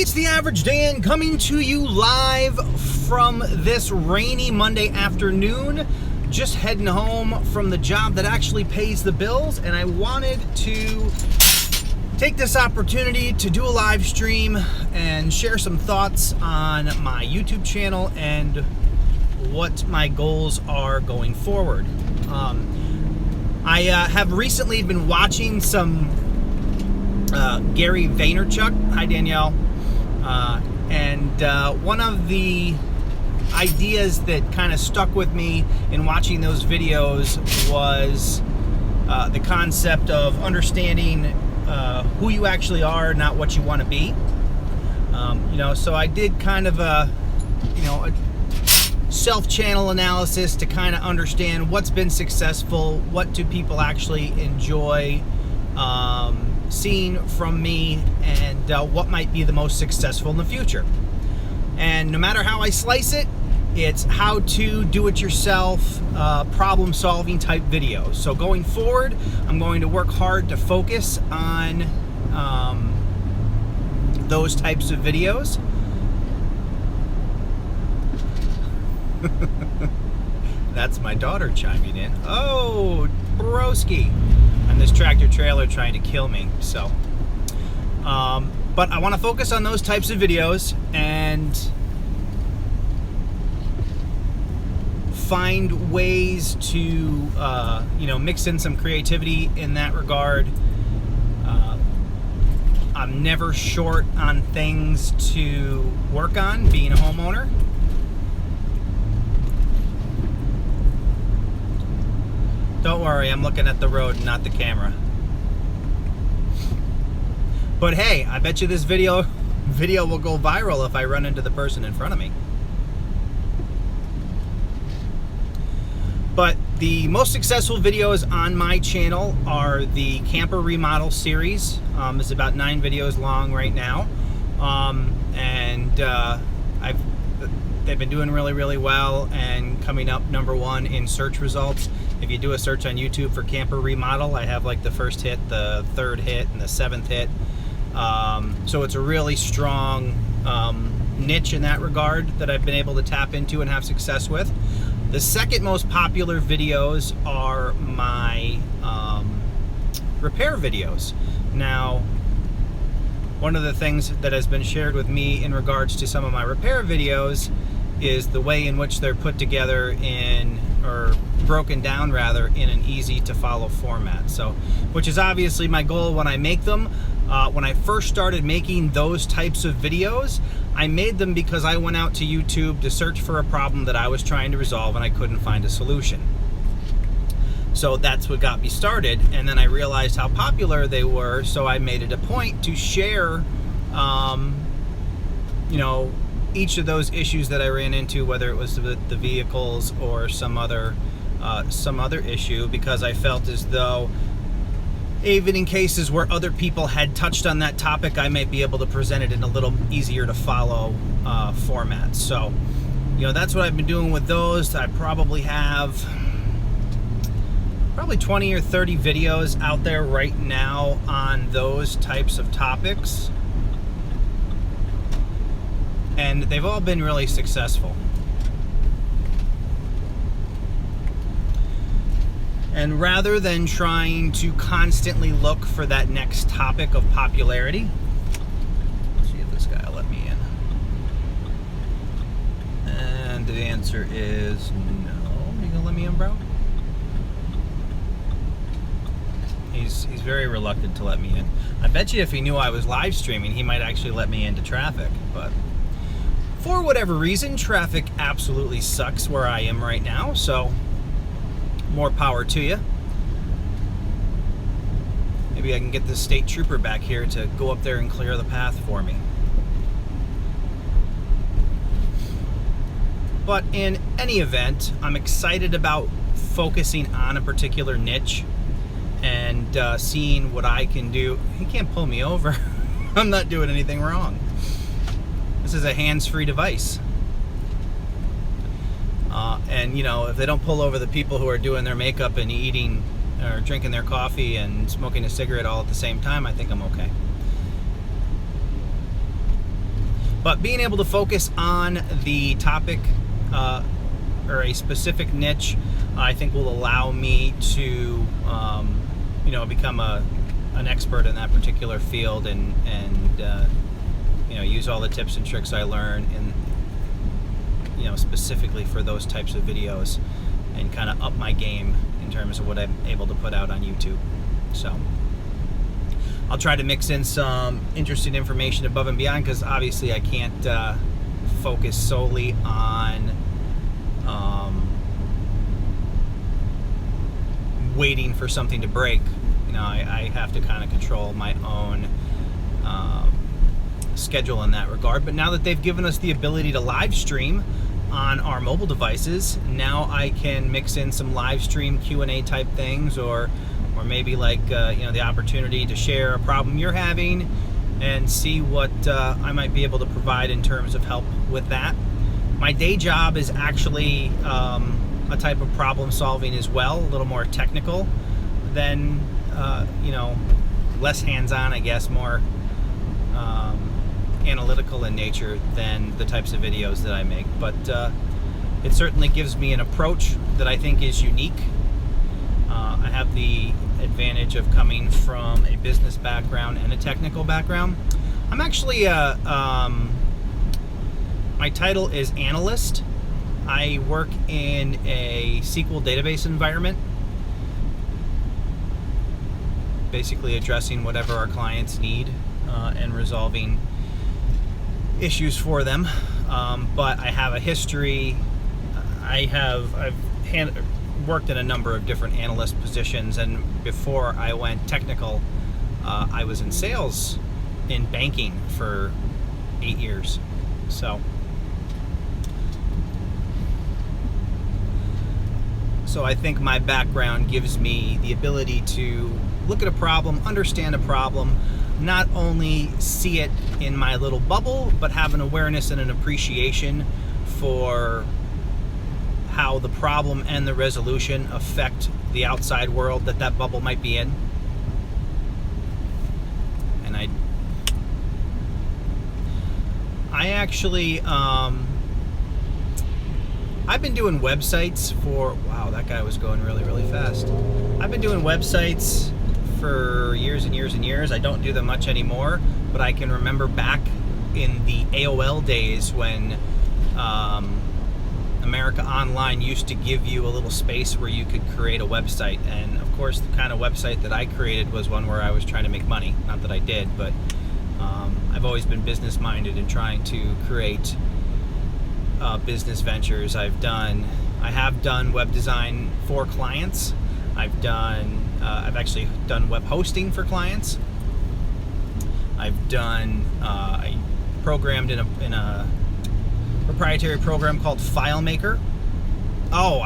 It's the Average Dan coming to you live from this rainy Monday afternoon. Just heading home from the job that actually pays the bills, and I wanted to take this opportunity to do a live stream and share some thoughts on my YouTube channel and what my goals are going forward. I have recently been watching some Gary Vaynerchuk. Hi, Danielle. And one of the ideas that kind of stuck with me in watching those videos was the concept of understanding who you actually are, not what you want to be. So I did kind of a self-channel analysis to kind of understand what's been successful, what do people actually enjoy seeing from me, and what might be the most successful in the future. And no matter how I slice it, it's how to do it yourself, problem solving type videos. So going forward, I'm going to work hard to focus on those types of videos. That's my daughter chiming in. Oh, broski. And this tractor trailer trying to kill me. So, but I want to focus on those types of videos and find ways to, mix in some creativity in that regard. I'm never short on things to work on, being a homeowner. Don't worry, I'm looking at the road, not the camera. But hey, I bet you this video will go viral if I run into the person in front of me. But the most successful videos on my channel are the camper remodel series. It's about 9 videos long right now. They've been doing really, really well and coming up #1 in search results. If you do a search on YouTube for camper remodel, I have like the first hit, the third hit, and the 7th hit. So it's a really strong niche in that regard that I've been able to tap into and have success with. The second most popular videos are my repair videos. Now, one of the things that has been shared with me in regards to some of my repair videos is the way in which they're put together or broken down rather, in an easy to follow format. So, which is obviously my goal when I make them. When I first started making those types of videos, I made them because I went out to YouTube to search for a problem that I was trying to resolve and I couldn't find a solution. So that's what got me started, and then I realized how popular they were, so I made it a point to share each of those issues that I ran into, whether it was the vehicles or some other issue, because I felt as though even in cases where other people had touched on that topic, I might be able to present it in a little easier to follow format. So, that's what I've been doing with those. I probably have 20 or 30 videos out there right now on those types of topics. And they've all been really successful. And rather than trying to constantly look for that next topic of popularity, let's see if this guy will let me in. And the answer is no. You gonna let me in, bro? He's very reluctant to let me in. I bet you if he knew I was live streaming, he might actually let me into traffic, but for whatever reason, traffic absolutely sucks where I am right now, so more power to you. Maybe I can get this state trooper back here to go up there and clear the path for me. But in any event, I'm excited about focusing on a particular niche and seeing what I can do. He can't pull me over. I'm not doing anything wrong. This is a hands-free device. And if they don't pull over the people who are doing their makeup and eating or drinking their coffee and smoking a cigarette all at the same time, I think I'm okay. But being able to focus on the topic or a specific niche, I think will allow me to, become an expert in that particular field and use all the tips and tricks I learn specifically for those types of videos, and kind of up my game in terms of what I'm able to put out on YouTube. So I'll try to mix in some interesting information above and beyond, because obviously I can't focus solely on waiting for something to break. I have to kind of control my own schedule in that regard. But now that they've given us the ability to live stream on our mobile devices, now I can mix in some live stream Q&A type things, or maybe like the opportunity to share a problem you're having and see what I might be able to provide in terms of help with that. My day job is actually a type of problem solving as well, a little more technical than less hands-on, I guess, more analytical in nature than the types of videos that I make. But it certainly gives me an approach that I think is unique. I have the advantage of coming from a business background and a technical background. I'm actually my title is analyst. I work in a SQL database environment, basically addressing whatever our clients need and resolving issues for them. But I have a history. I've worked in a number of different analyst positions, and before I went technical, I was in sales in banking for 8 years. So I think my background gives me the ability to look at a problem, understand a problem, not only see it in my little bubble, but have an awareness and an appreciation for how the problem and the resolution affect the outside world that bubble might be in. And I actually I've been doing websites for, wow, that guy was going really, really fast. I've been doing websites for years and years and years. I don't do them much anymore, but I can remember back in the AOL days when America Online used to give you a little space where you could create a website. And of course, the kind of website that I created was one where I was trying to make money. Not that I did, but I've always been business minded and trying to create business ventures. I have done web design for clients. I've actually done web hosting for clients. I programmed in a proprietary program called FileMaker. Oh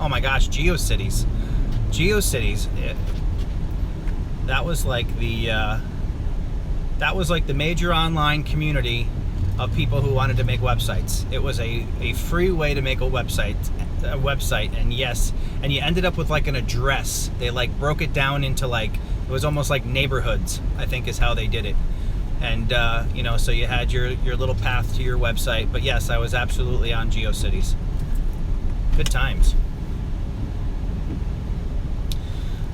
my gosh, GeoCities. That was like the major online community of people who wanted to make websites. It was a free way to make a website, and yes, and you ended up with like an address. They like broke it down into it was almost like neighborhoods, I think is how they did it. And so you had your little path to your website. But yes, I was absolutely on GeoCities. Good times.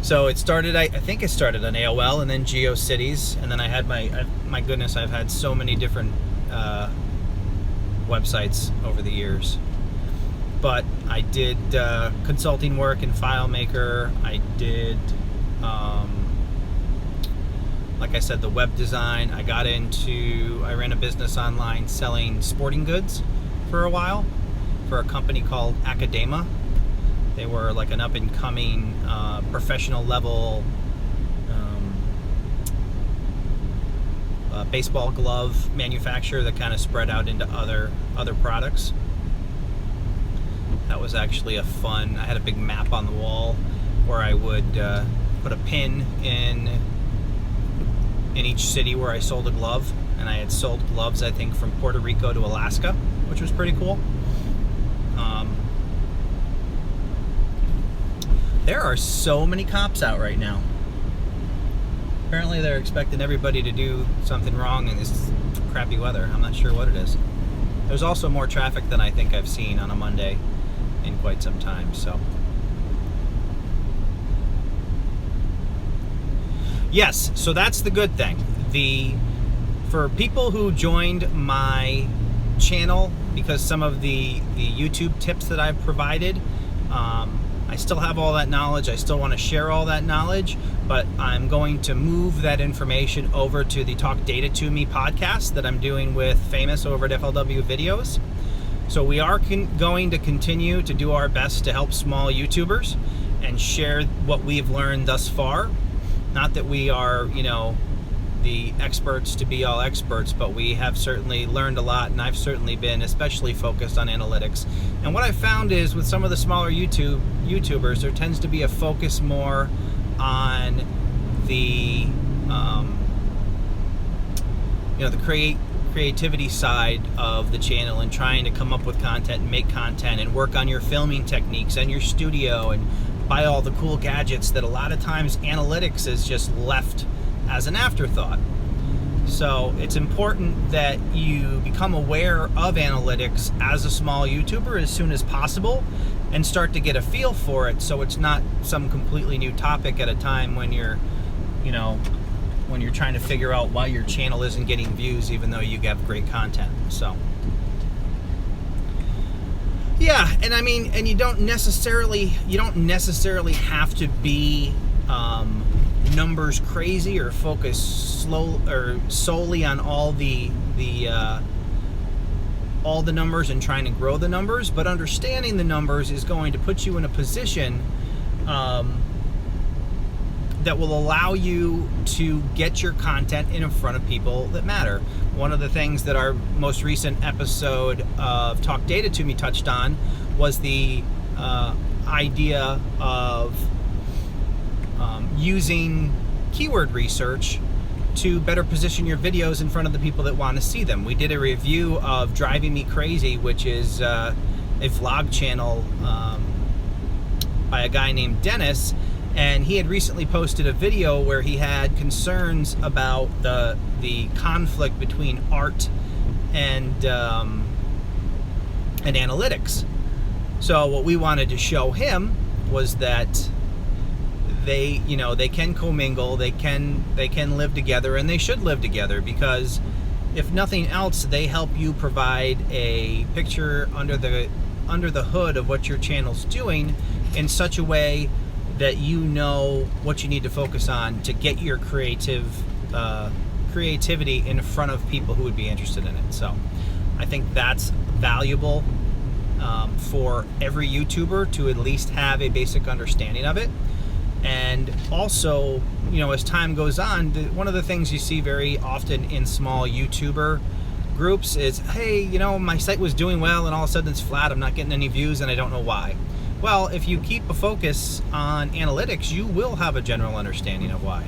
So it started, I think it started on AOL and then GeoCities, and then I had my goodness, I've had so many different websites over the years. But I did consulting work in FileMaker. I did, like I said, the web design. I ran a business online selling sporting goods for a while for a company called Academa. They were like an up-and-coming professional level baseball glove manufacturer that kind of spread out into other products. That was actually I had a big map on the wall where I would put a pin in each city where I sold a glove, and I had sold gloves, I think, from Puerto Rico to Alaska, which was pretty cool. There are so many cops out right now. Apparently they're expecting everybody to do something wrong, and crappy weather. I'm not sure what it is. There's also more traffic than I think I've seen on a Monday in quite some time. So yes, so that's the good thing. For people who joined my channel because some of the YouTube tips that I've provided, I still have all that knowledge. I still want to share all that knowledge, but I'm going to move that information over to the Talk Data to Me podcast that I'm doing with Famous over at FLW Videos. So we are going to continue to do our best to help small YouTubers and share what we've learned thus far. Not that we are, the experts to be all experts, but we have certainly learned a lot, and I've certainly been especially focused on analytics. And what I've found is with some of the smaller YouTubers, there tends to be a focus more on the the creativity side of the channel and trying to come up with content and make content and work on your filming techniques and your studio and buy all the cool gadgets that a lot of times analytics is just left as an afterthought. So it's important that you become aware of analytics as a small YouTuber as soon as possible and start to get a feel for it, so it's not some completely new topic at a time when you're trying to figure out why your channel isn't getting views even though you have great content. So yeah, and I mean, and you don't necessarily have to be numbers crazy or focus solely on all the numbers and trying to grow the numbers, but understanding the numbers is going to put you in a position that will allow you to get your content in front of people that matter. One of the things that our most recent episode of Talk Data to Me touched on was the idea of using keyword research to better position your videos in front of the people that want to see them. We did a review of Driving Me Crazy, which is a vlog channel by a guy named Dennis, and he had recently posted a video where he had concerns about the conflict between art and analytics. So what we wanted to show him was that they can commingle, they can live together, and they should live together, because if nothing else, they help you provide a picture under the hood of what your channel's doing in such a way that you know what you need to focus on to get your creativity in front of people who would be interested in it. So I think that's valuable for every YouTuber to at least have a basic understanding of it. And also, as time goes on, one of the things you see very often in small YouTuber groups is, hey, my site was doing well and all of a sudden it's flat, I'm not getting any views and I don't know why. Well, if you keep a focus on analytics, you will have a general understanding of why.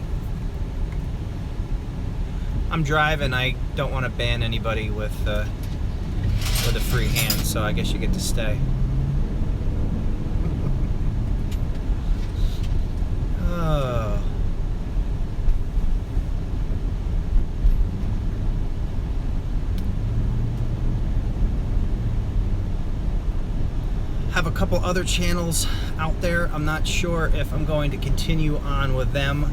I'm driving, I don't want to ban anybody with a free hand, so I guess you get to stay. Have a couple other channels out there. I'm not sure if I'm going to continue on with them.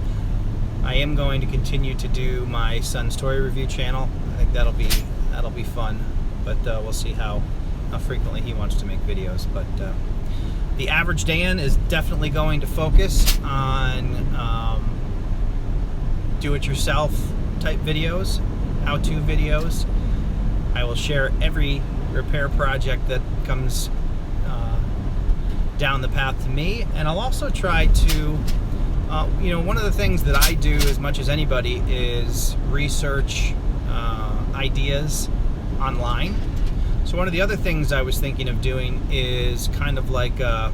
I am going to continue to do my son's toy review channel. I think that'll be fun, but we'll see how frequently he wants to make videos. But the Average Dan is definitely going to focus on do-it-yourself type videos, how-to videos. I will share every repair project that comes down the path to me, and I'll also try to one of the things that I do as much as anybody is research ideas online. So one of the other things I was thinking of doing is kind of like I'm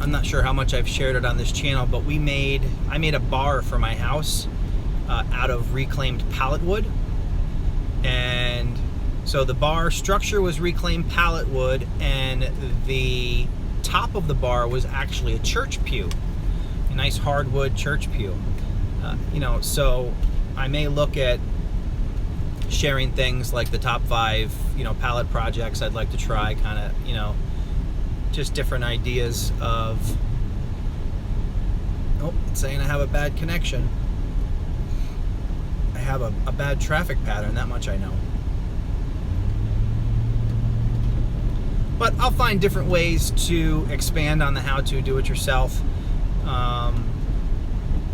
not sure how much I've shared it on this channel, but I made a bar for my house out of reclaimed pallet wood. And so the bar structure was reclaimed pallet wood, and the top of the bar was actually a church pew, a nice hardwood church pew. So I may look at sharing things like the top 5, pallet projects I'd like to try, kind of, just different ideas of... Oh, it's saying I have a bad connection. I have a bad traffic pattern, that much I know. But I'll find different ways to expand on the how-to do-it-yourself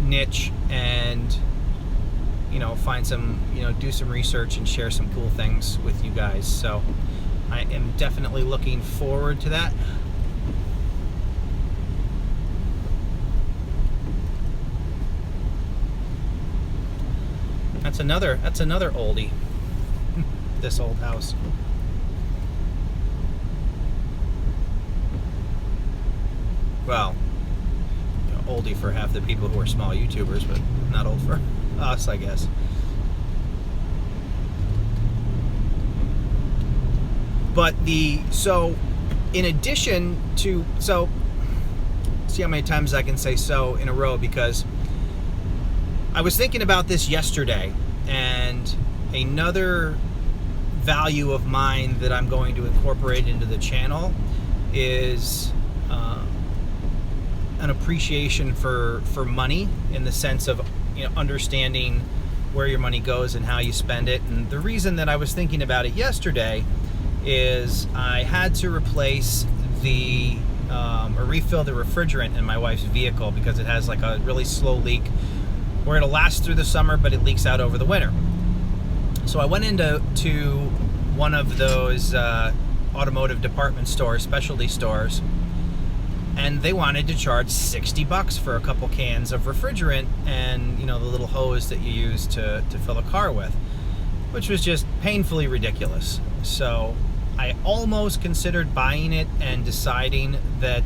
niche, and find some, do some research and share some cool things with you guys. So I am definitely looking forward to that. That's another oldie. This old house. Well, oldie for half the people who are small YouTubers, but not old for us, I guess. But so in addition to, see how many times I can say so in a row, because I was thinking about this yesterday, and another value of mine that I'm going to incorporate into the channel is an appreciation for money, in the sense of understanding where your money goes and how you spend it. And the reason that I was thinking about it yesterday is I had to replace or refill the refrigerant in my wife's vehicle, because it has like a really slow leak where it'll last through the summer, but it leaks out over the winter. So I went into one of those automotive department stores, specialty stores, and they wanted to charge $60 for a couple cans of refrigerant and the little hose that you use to fill a car with, which was just painfully ridiculous. So I almost considered buying it and deciding that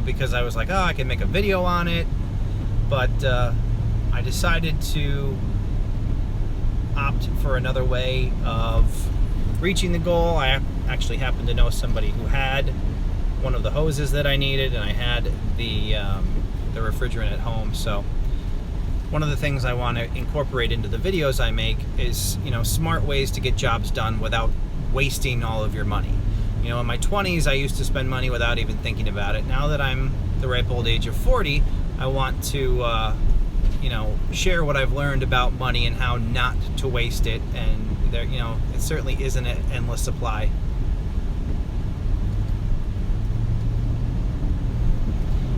because I was like, I can make a video on it, but I decided to opt for another way of reaching the goal. I actually happened to know somebody who had one of the hoses that I needed, and I had the refrigerant at home. So one of the things I want to incorporate into the videos I make is smart ways to get jobs done without wasting all of your money. In my 20s, I used to spend money without even thinking about it. Now that I'm the ripe old age of 40, I want to share what I've learned about money and how not to waste it. And there, it certainly isn't an endless supply.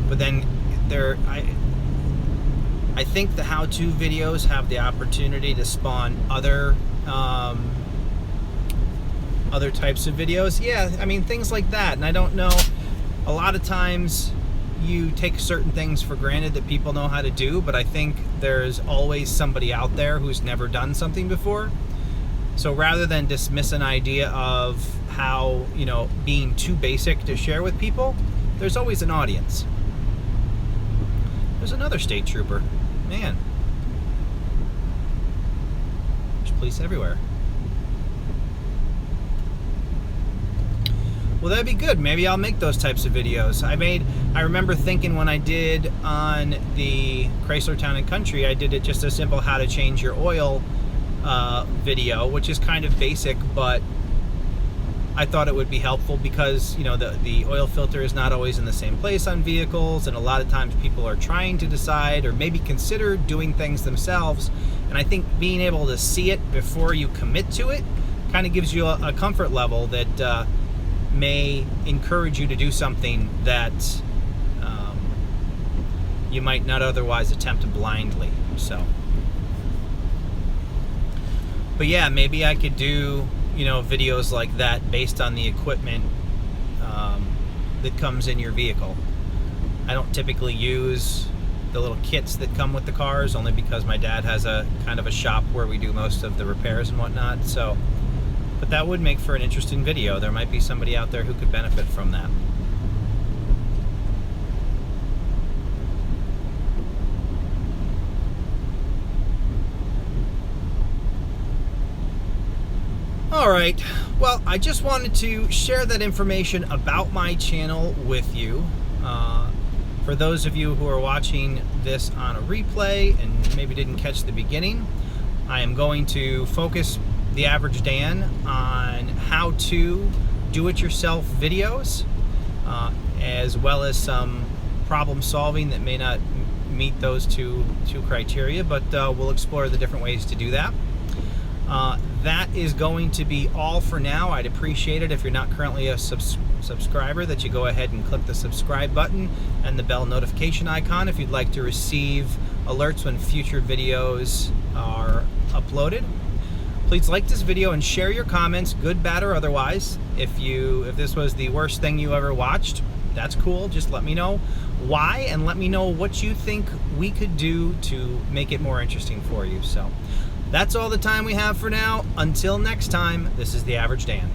But then I think the how-to videos have the opportunity to spawn other types of videos. Yeah, I mean, things like that. And I don't know, a lot of times you take certain things for granted that people know how to do, but I think there's always somebody out there who's never done something before. So rather than dismiss an idea of how, being too basic to share with people, there's always an audience. There's another state trooper. Man. There's police everywhere. Well, that'd be good. Maybe I'll make those types of videos. I remember thinking when I did on the Chrysler Town & Country, I did it just a simple how to change your oil video, which is kind of basic, but I thought it would be helpful because, the oil filter is not always in the same place on vehicles, and a lot of times people are trying to decide or maybe consider doing things themselves. And I think being able to see it before you commit to it kind of gives you a comfort level that may encourage you to do something that you might not otherwise attempt blindly. So, but yeah, maybe I could do videos like that based on the equipment that comes in your vehicle. I don't typically use the little kits that come with the cars, only because my dad has a kind of a shop where we do most of the repairs and whatnot. So, but that would make for an interesting video. There might be somebody out there who could benefit from that. Alright, well, I just wanted to share that information about my channel with you. For those of you who are watching this on a replay and maybe didn't catch the beginning, I am going to focus The Average Dan on how to do-it-yourself videos, as well as some problem solving that may not meet those two criteria, but we'll explore the different ways to do that. That is going to be all for now. I'd appreciate it if you're not currently a subscriber that you go ahead and click the subscribe button and the bell notification icon if you'd like to receive alerts when future videos are uploaded. Please like this video and share your comments, good, bad, or otherwise. If this was the worst thing you ever watched, that's cool. Just let me know why and let me know what you think we could do to make it more interesting for you. So that's all the time we have for now. Until next time, this is The Average Dan.